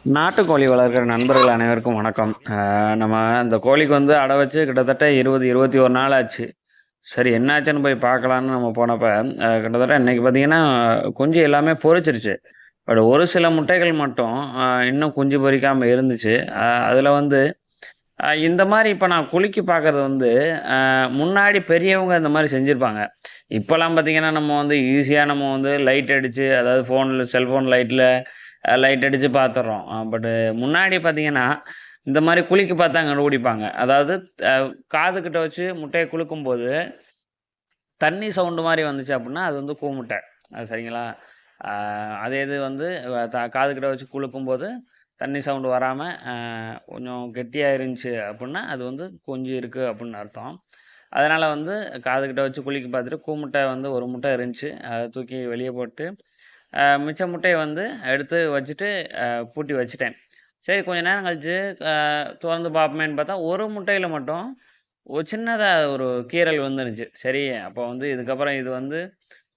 நாட்டுக்கோழி வளர்க்குற நண்பர்கள் அனைவருக்கும் வணக்கம். நம்ம இந்த கோழிக்கு வந்து அடை வச்சு கிட்டத்தட்ட 20, 21 நாள் ஆச்சு. சரி என்னாச்சுன்னு போய் பார்க்கலான்னு நம்ம போனப்ப, கிட்டத்தட்ட இன்னைக்கு பார்த்தீங்கன்னா, குஞ்சு எல்லாமே பொரிச்சிருச்சு. பட் ஒரு சில முட்டைகள் மட்டும் இன்னும் குஞ்சு பொரிக்காம இருந்துச்சு. அதில வந்து இந்த மாரி இப்ப நான் குலுக்கி பார்க்கறது வந்து, முன்னாடி பெரியவங்க இந்த மாரி செஞ்சிருப்பாங்க. இப்பலாம் பார்த்தீங்கன்னா, நம்ம வந்து ஈஸியா நம்ம வந்து லைட் அடிச்சு, அதாவது செல்ஃபோன் லைட்ல லைட் அடிச்சு பார்த்துர்றோம். பட்டு முன்னாடி பார்த்தீங்கன்னா, இந்த மாரி குலுக்கி பார்த்தா கண்டுபிடிப்பாங்க. அதாவது அ காதுகிட்ட வச்சு முட்டைய குலுக்கும்போது, தண்ணி சவுண்டு மாரி வந்துச்சு அப்புட்ன்னா, அது வந்து கூமுட்டை. சரிங்களா? அ அதே இது வந்து காதுகிட்ட வச்சு குலுக்கும்போது, தண்ணி சவுண்டு வராம, கொஞ்சம் கெட்டியா இருந்துச்சு அப்புட்ன்னா, அது வந்து குஞ்சு இருக்கு அப்புட்ன்னு அர்த்தம். அதனால வந்து காதுகிட்ட வச்சு குலுக்கி பார்த்துட்டு, கூமுட்டை வந்து 1 முட்டை இருந்துச்சு. அத தூக்கி வெளிய போட்டு, மிச்ச முட்டைய வந்து எடுத்து வச்சுட்டு, பூட்டி வச்சுட்டேன். சரி கொஞ்ச நேரம் கழிச்சு, அ தொறந்து பார்ப்போமேன்னு பார்த்தா, ஒரு முட்டையில மட்டும் ஒரு சின்னதா ஒரு கீறல் வந்துருந்துச்சு. சரி, அப்போ வந்து இதுக்கப்புறம் இது வந்து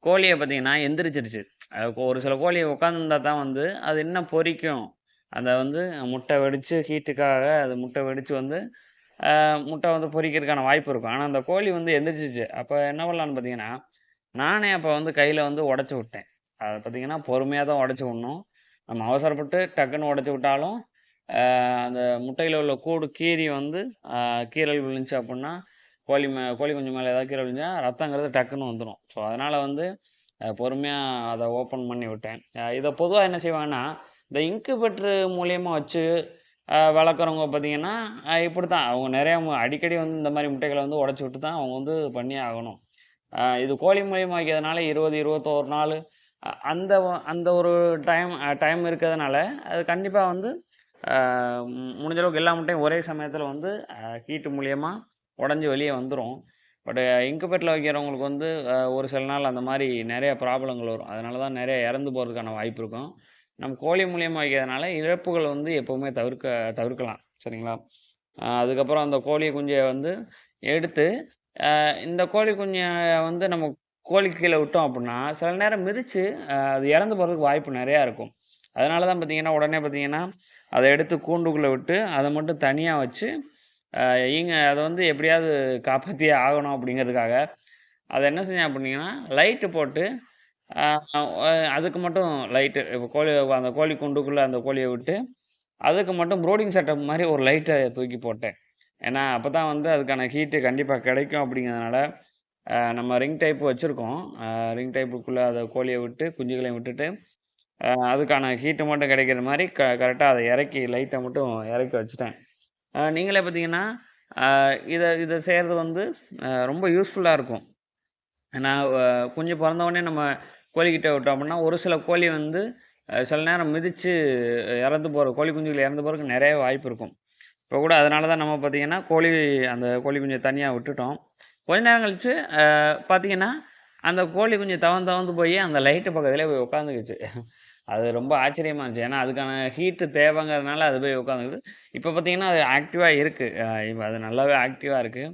கோழிய பார்த்தீங்கன்னா எந்திரிச்சிருச்சு. ஒரு சில கோழி உட்காந்துருந்தா தான் வந்து அது இன்னும் பொரிக்கும். அந்த வந்து முட்டை வெடிச்சு ஹீட்டுக்காக அது முட்டை வெடிச்சு வந்து முட்டை வந்து பொரிக்கிறதுக்கான வாய்ப்பு இருக்கும். ஆனா, அந்த கோழி வந்து எந்திரிச்சுச்சு. அப்ப என்ன பண்ணலான்னு பார்த்தீங்கன்னா, நானே அப்ப வந்து கையில வந்து உடைச்சு விட்டேன். அத பார்த்தீங்கன்னா, பொறுமையா தான் உடைச்சு விடணும். நம்ம அவசரப்பட்டு டக்குன்னு உடைச்சு விட்டாலும், அந்த முட்டையில உள்ள கூடு கீறி வந்து கீறல் விழுந்துச்சு அப்புட்ன்னா, கோழி குஞ்சு மேல ஏதாவது கீறல் விழுந்தா ரத்தங்கிறது டக்குன்னு வந்துரும். ஸோ, அதனால வந்து பொறுமையா அத ஓப்பன் பண்ணி விட்டேன். இத பொதுவா என்ன செய்வாங்கன்னா, இந்த இன்குபேட்டர் மூலியமா வச்சு வளர்க்குறவங்க பார்த்தீங்கன்னா, இப்படித்தான். அவங்க நெறைய அடிக்கடி வந்து இந்த மாரி முட்டைகள வந்து உடைச்சு விட்டு தான் அவங்க வந்து பண்ணியே ஆகணும். இது கோழி மூலியமா வைக்கிறதுனால 20, 21 நாளு அந்த ஒரு டைம் இருக்கிறதுனால, அது கண்டிப்பா வந்து அ முடிஞ்ச அளவுக்கு எல்லா முட்டையும் ஒரே சமயத்தில வந்து ஹீட் மூலியமா உடைஞ்சு வெளிய வந்துரும். பட் இன்குபேட்டர்ல வைக்கிறவங்களுக்கு வந்து ஒரு சில நாள் அந்த மாரி நெறைய ப்ராப்ளங்கள் வரும். அதனால தான் நெறைய இறந்து போறதுக்கான வாய்ப்பு இருக்கும். நம்ம கோழி மூலியமா வைக்கிறதுனால இழப்புகள் வந்து எப்பவுமே தவிர்க்கலாம். சரிங்களா? அதுக்கப்புறம் அந்த கோழி குஞ்ச வந்து எடுத்து, இந்த கோழி குஞ்ச வந்து நம்ம கோழிக்கு கீழ விட்டோம் அப்புட்ன்னா, சில நேரம் மிதிச்சு அது இறந்து போறதுக்கு வாய்ப்பு நெறையா இருக்கும். அதனால தான் பார்த்தீங்கன்னா, உடனே பார்த்தீங்கன்னா, அத எடுத்து கூண்டுக்குள்ள விட்டு, அத மட்டும் தனியா வச்சு, அ அத வந்து எப்படியாவது காப்பாத்தியே ஆகணும் அப்படிங்கிறதுக்காக, அத என்ன செஞ்சேன் அப்படின்னீங்கன்னா, லைட்டு போட்டு, அ அ அதுக்கு மட்டும் லைட்டு இப்ப அந்த கோழி கூண்டுக்குள்ள அந்த கோழிய விட்டு, அதுக்கு மட்டும் ப்ரூடிங் செட்டப் மாரி ஒரு லைட்ட தூக்கி போட்டேன். ஏன்னா, அப்பதான் வந்து அதுக்கான ஹீட்டு கண்டிப்பா கிடைக்கும் அப்படிங்கிறதுனால, நம்ம ரிங் டைப் வச்சிருக்கோம். ரிங் டைப்புக்குள்ள அத கோழிய விட்டு, குஞ்சுகளையும் விட்டுட்டு, அதுக்கான ஹீட்டு மட்டும் கிடைக்கிற மாரி கரெக்ட்டா அத இறக்கி லைட்ட மட்டும் இறக்கி வச்சுட்டேன். நீங்களே பார்த்தீங்கன்னா, அ இத இத செய்றது வந்து ரொம்ப யூஸ்ஃபுல்லா இருக்கும். ஏன்னா, குஞ்சு பொறந்த உடனே நம்ம கோழிக்கிட்ட விட்டோம் அப்டின்னா, ஒரு சில கோழி வந்து சில நேரம் மிதிச்சு இறந்து போற கோழி குஞ்சுகள் இறந்து போறதுக்கு நெறைய வாய்ப்பு இருக்கும். இப்போ கூட அதனால தான் நம்ம பார்த்தீங்கன்னா, அந்த கோழி குஞ்ச தனியா விட்டுட்டோம். கொஞ்ச நேரம் கழிச்சு பார்த்தீங்கன்னா, அந்த கோழி குஞ்சு தவந்து தவந்து போய் அந்த லைட்டு பக்கத்திலேயே போய் உட்காந்துக்குச்சு. அது ரொம்ப ஆச்சரியமா இருந்துச்சு. ஏன்னா, அதுக்கான ஹீட்டு தேவைங்கிறதுனால அது போய் உட்காந்துக்குது. இப்போ பார்த்தீங்கன்னா, அது ஆக்டிவா இருக்கு. இப்ப அது நல்லாவே ஆக்டிவா இருக்கு.